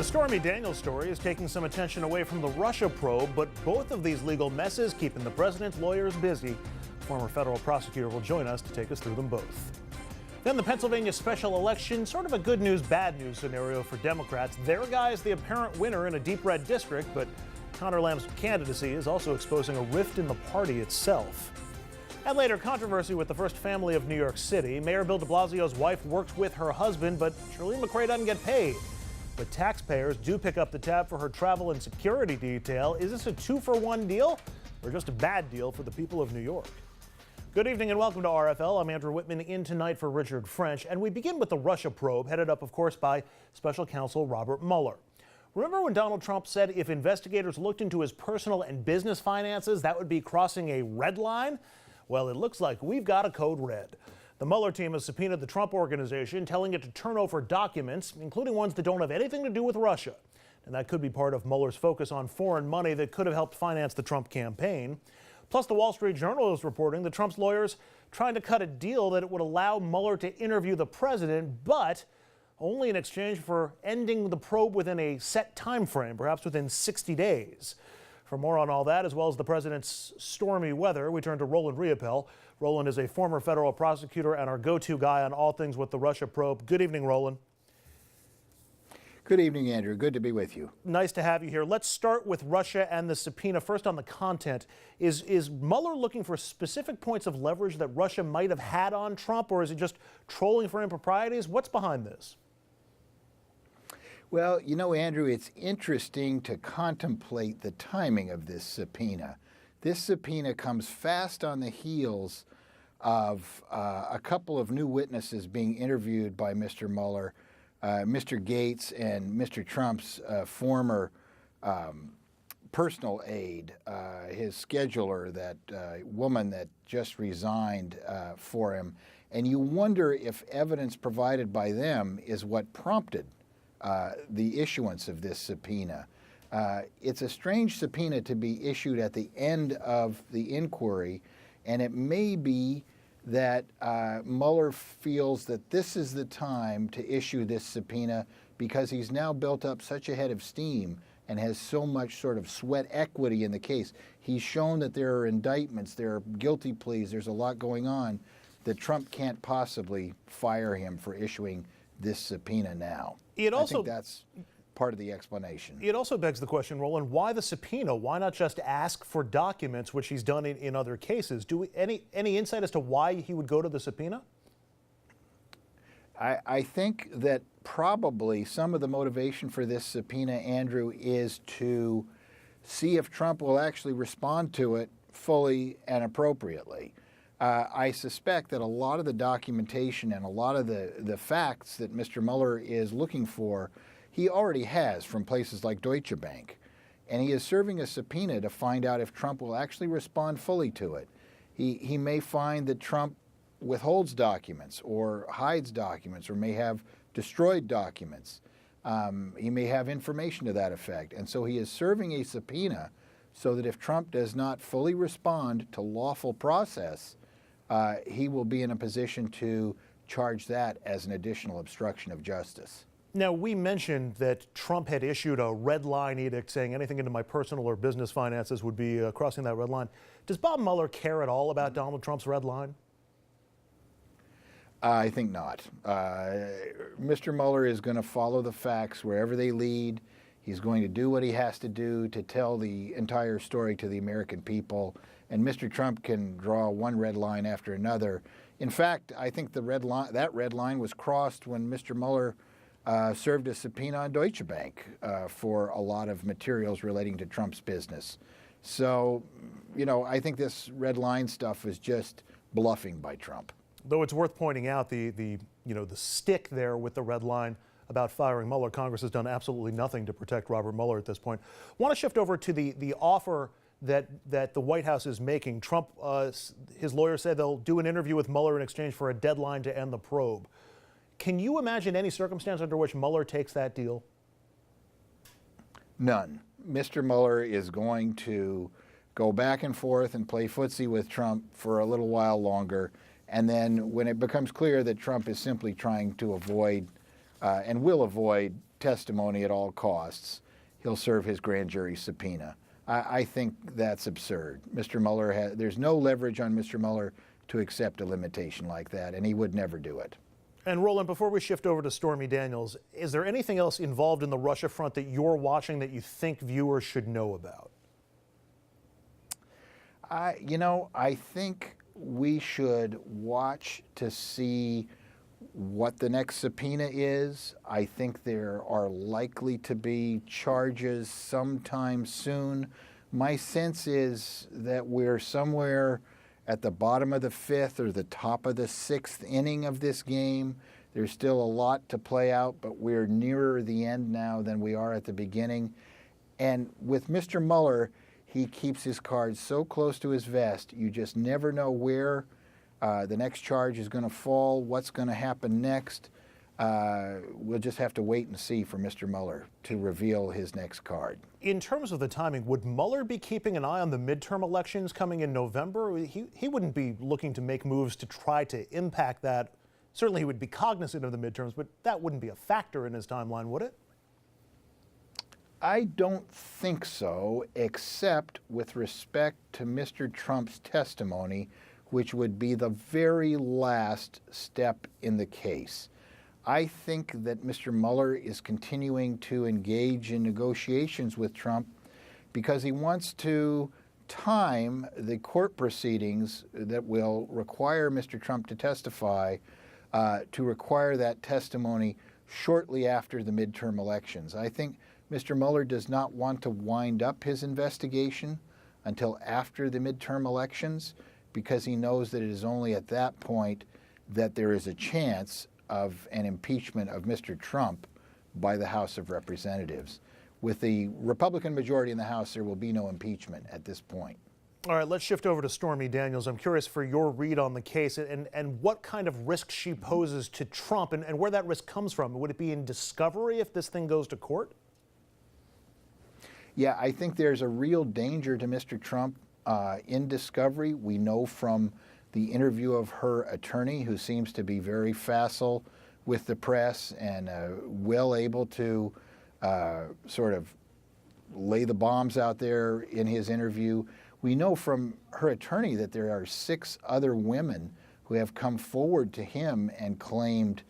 The Stormy Daniels story is taking some attention away from the Russia probe, but both of these legal messes keeping the president's lawyers busy. Former federal prosecutor will join us to take us through them both. Then the Pennsylvania special election, sort of a good news, bad news scenario for Democrats. Their guy is the apparent winner in a deep red district, but Conor Lamb's candidacy is also exposing a rift in the party itself. And later, controversy with the first family of New York City. Mayor Bill de Blasio's wife works with her husband, but Shirlene McRae doesn't get paid. But taxpayers do pick up the tab for her travel and security detail. Is this a two-for-one deal or just a bad deal for the people of New York? Good evening and welcome to RFL. I'm Andrew Whitman in tonight for Richard French. And we begin with the Russia probe, headed up, of course, by Special Counsel Robert Mueller. Remember when Donald Trump said if investigators looked into his personal and business finances, that would be crossing a red line? Well, it looks like we've got a code red. The Mueller team has subpoenaed the Trump Organization, telling it to turn over documents, including ones that don't have anything to do with Russia. And that could be part of Mueller's focus on foreign money that could have helped finance the Trump campaign. Plus, the Wall Street Journal is reporting that Trump's lawyers trying to cut a deal that it would allow Mueller to interview the president, but only in exchange for ending the probe within a set time frame, perhaps within 60 days. For more on all that, as well as the president's stormy weather, we turn to Roland Riopelle. Roland is a former federal prosecutor and our go-to guy on all things with the Russia probe. Good evening, Roland. Good evening, Andrew. Good to be with you. Nice to have you here. Let's start with Russia and the subpoena. First on the content. Is Mueller looking for specific points of leverage that Russia might have had on Trump, or is it just trolling for improprieties? What's behind this? Well, you know, Andrew, it's interesting to contemplate the timing of this subpoena. This subpoena comes fast on the heels of a couple of new witnesses being interviewed by Mr. Mueller, Mr. Gates and Mr. Trump's former personal aide, his scheduler, that woman that just resigned for him. And you wonder if evidence provided by them is what prompted the issuance of this subpoena. It's a strange subpoena to be issued at the end of the inquiry, and it may be that Mueller feels that this is the time to issue this subpoena because he's now built up such a head of steam and has so much sort of sweat equity in the case. He's shown that there are indictments, there are guilty pleas, there's a lot going on, that Trump can't possibly fire him for issuing this subpoena now. I think that's part of the explanation. It also begs the question, Roland, why the subpoena? Why not just ask for documents, which he's done in other cases? Any insight as to why he would go to the subpoena? I think that probably some of the motivation for this subpoena, Andrew, is to see if Trump will actually respond to it fully and appropriately. I suspect that a lot of the documentation and a lot of the facts that Mr. Mueller is looking for, he already has from places like Deutsche Bank. And he is serving a subpoena to find out if Trump will actually respond fully to it. He may find that Trump withholds documents or hides documents or may have destroyed documents. He may have information to that effect. And so he is serving a subpoena so that if Trump does not fully respond to lawful process, he will be in a position to charge that as an additional obstruction of justice. Now, we mentioned that Trump had issued a red line edict saying anything into my personal or business finances would be crossing that red line. Does Bob Mueller care at all about Donald Trump's red line? I think not. Mr. Mueller is going to follow the facts wherever they lead. He's going to do what he has to do to tell the entire story to the American people. And Mr. Trump can draw one red line after another. In fact, I think that red line was crossed when Mr. Mueller served a subpoena on Deutsche Bank for a lot of materials relating to Trump's business. So, you know, I think this red line stuff is just bluffing by Trump. Though it's worth pointing out the stick there with the red line about firing Mueller. Congress has done absolutely nothing to protect Robert Mueller at this point. I want to shift over to the offer that the White House is making. Trump, his lawyer said they'll do an interview with Mueller in exchange for a deadline to end the probe. Can you imagine any circumstance under which Mueller takes that deal? None. Mr. Mueller is going to go back and forth and play footsie with Trump for a little while longer. And then when it becomes clear that Trump is simply trying to avoid and will avoid testimony at all costs. He'll serve his grand jury subpoena. I think that's absurd. Mr. Mueller there's no leverage on Mr. Mueller to accept a limitation like that, and he would never do it. And Roland, before we shift over to Stormy Daniels, is there anything else involved in the Russia front that you're watching that you think viewers should know about? I think we should watch to see what the next subpoena is. I think there are likely to be charges sometime soon. My sense is that we're somewhere at the bottom of the fifth or the top of the sixth inning of this game. There's still a lot to play out, but we're nearer the end now than we are at the beginning. And with Mr. Mueller, he keeps his cards so close to his vest, you just never know where the next charge is going to fall, what's going to happen next. We'll just have to wait and see for Mr. Mueller to reveal his next card. In terms of the timing, would Mueller be keeping an eye on the midterm elections coming in November? He wouldn't be looking to make moves to try to impact that. Certainly he would be cognizant of the midterms, but that wouldn't be a factor in his timeline, would it? I don't think so, except with respect to Mr. Trump's testimony, which would be the very last step in the case. I think that Mr. Mueller is continuing to engage in negotiations with Trump because he wants to time the court proceedings that will require Mr. Trump to testify, to require that testimony shortly after the midterm elections. I think Mr. Mueller does not want to wind up his investigation until after the midterm elections because he knows that it is only at that point that there is a chance of an impeachment of Mr. Trump by the House of Representatives. With the Republican majority in the House, there will be no impeachment at this point. All right, let's shift over to Stormy Daniels. I'm curious for your read on the case and what kind of risk she poses to Trump and where that risk comes from. Would it be in discovery if this thing goes to court? Yeah, I think there's a real danger to Mr. Trump in discovery. We know from the interview of her attorney, who seems to be very facile with the press and well able to sort of lay the bombs out there in his interview. We know from her attorney that there are 6 other women who have come forward to him and claimed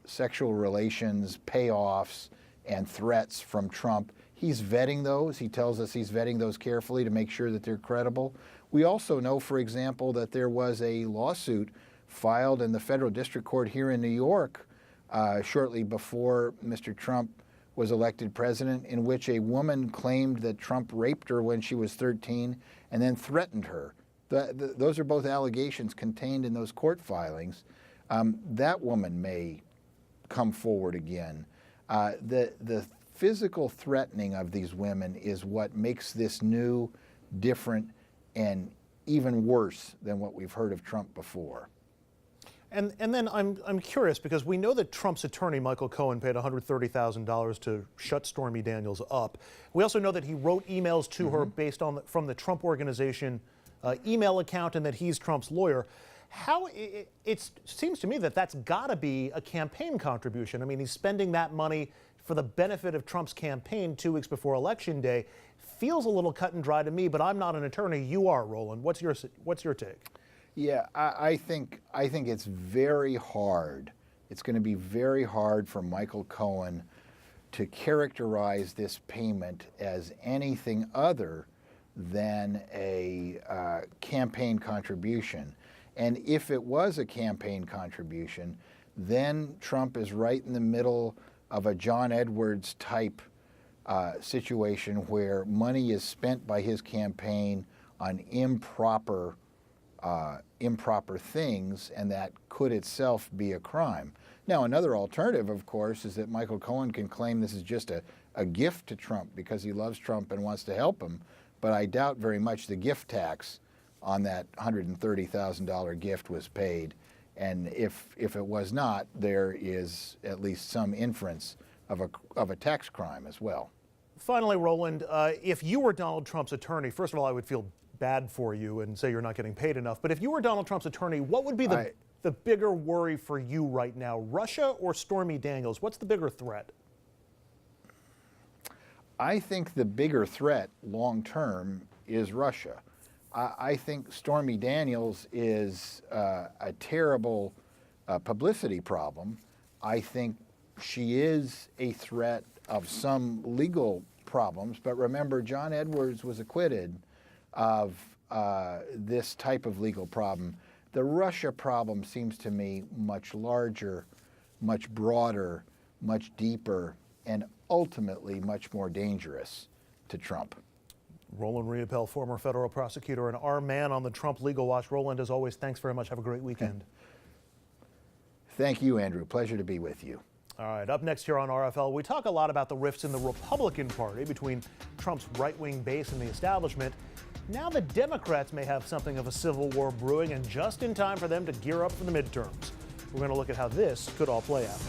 sexual relations, payoffs, and threats from Trump. He's vetting those. He tells us he's vetting those carefully to make sure that they're credible. We also know, for example, that there was a lawsuit filed in the federal district court here in New York shortly before Mr. Trump was elected president, in which a woman claimed that Trump raped her when she was 13 and then threatened her. Those are both allegations contained in those court filings. That woman may come forward again. The physical threatening of these women is what makes this new, different, and even worse than what we've heard of Trump before. And then I'm curious because we know that Trump's attorney, Michael Cohen, paid $130,000 to shut Stormy Daniels up. We also know that he wrote emails to her based on from the Trump Organization email account and that he's Trump's lawyer. It seems to me that that's got to be a campaign contribution. I mean, he's spending that money for the benefit of Trump's campaign 2 weeks before Election Day. Feels a little cut and dry to me, but I'm not an attorney. You are, Roland. What's your take? Yeah, I think it's very hard. It's going to be very hard for Michael Cohen to characterize this payment as anything other than a campaign contribution. And if it was a campaign contribution, then Trump is right in the middle of a John Edwards type situation where money is spent by his campaign on improper things, and that could itself be a crime. Now, another alternative, of course, is that Michael Cohen can claim this is just a gift to Trump because he loves Trump and wants to help him, but I doubt very much the gift tax on that $130,000 gift was paid. And if it was not, there is at least some inference of a tax crime as well. Finally, Roland, if you were Donald Trump's attorney, first of all, I would feel bad for you and say you're not getting paid enough. But if you were Donald Trump's attorney, what would be the bigger worry for you right now, Russia or Stormy Daniels? What's the bigger threat? I think the bigger threat long term is Russia. I think Stormy Daniels is a terrible publicity problem. I think she is a threat of some legal problems, but remember, John Edwards was acquitted of this type of legal problem. The Russia problem seems to me much larger, much broader, much deeper, and ultimately much more dangerous to Trump. Roland Riopelle, former federal prosecutor and our man on the Trump legal watch. Roland, as always, thanks very much. Have a great weekend. Thank you, Andrew. Pleasure to be with you. All right, up next here on RFL, we talk a lot about the rifts in the Republican Party between Trump's right-wing base and the establishment. Now the Democrats may have something of a civil war brewing, and just in time for them to gear up for the midterms. We're going to look at how this could all play out.